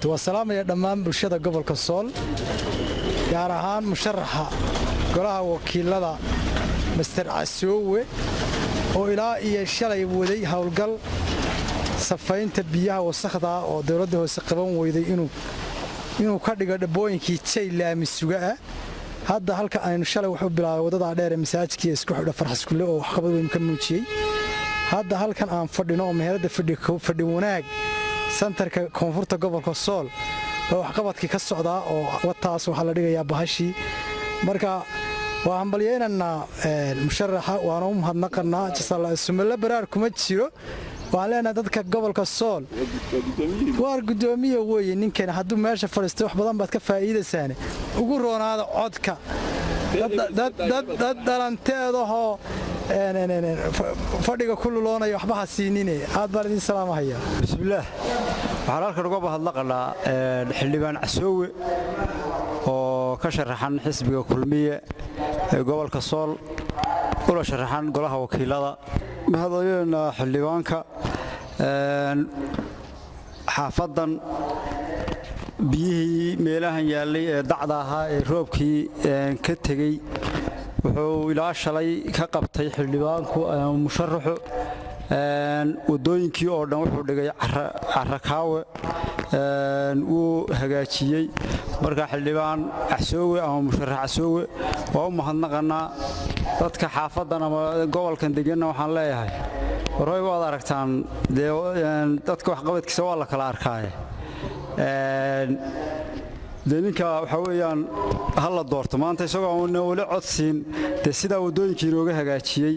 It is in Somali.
والسلام يا دمان bulshada gobolka Sool gaar ahaan musharaxa golaha wakiilada Mr. Asoowe oo ilaa iyo shalay waday hawlgal safaynta biyaha wasakhda oo dawladda hoose qaban weyday inuu ka dhigo dhabooyinkii Jaylaami suga hadda halka aynu shalay wuxuu bilaabay wadada dheer ee masaajidka isku xidha farxas kulli oo wax qabad weyn ka muujiyay hadda halkan aan fadhino oo meherada fadhi wanaag santarka koonfurta gobolka Sool oo wax qabadkii ka socda oo wataas waxa la dhigayaa bahashii marka waxaan balyeynana musharaxa waana u mahadnaqanaa jisala ismaila baraar kuma jiro waan leenahay dadka gobolka Sool waar gudoomiye weeye ninkan hadduu meesha fadhiisto wax badan baad ka faa'iideysaan ugu roonaada codka dad dhalanteedaho fadhiga kullu loonay waxba hasiinine aad baan idin salaamahaya bismillaah waxaan halkan uga bahadlaqanaa xildhibaan Asoowe oo ka sharaxan xisbiga kulmiye ee gobolka Sool oo sharaxan golaha wakiilada mahadayna xildhibaanka xaafadan biyihii meelahan yaalay ee dacda ahaa ee roobkii ka tagay wuxuu ilaa shalay ka qabtay xildhibaanku musharaxu wadooyinkii oo dhan wuxuu dhigay carakaawe uu hagaajiyay marka xildhibaan Asoowe ama musharax Asoowe waa u mahadnaqanaa dadka xaafadan ama gobolkan degan waxaan leeyahay waray waad aragtaan dadka wax qabadkiisa waa la kala arkay ninka waxa weeyaan hal la doorto maanta isagoo wali codsiin sida wadooyinkii inooga hagaajiyay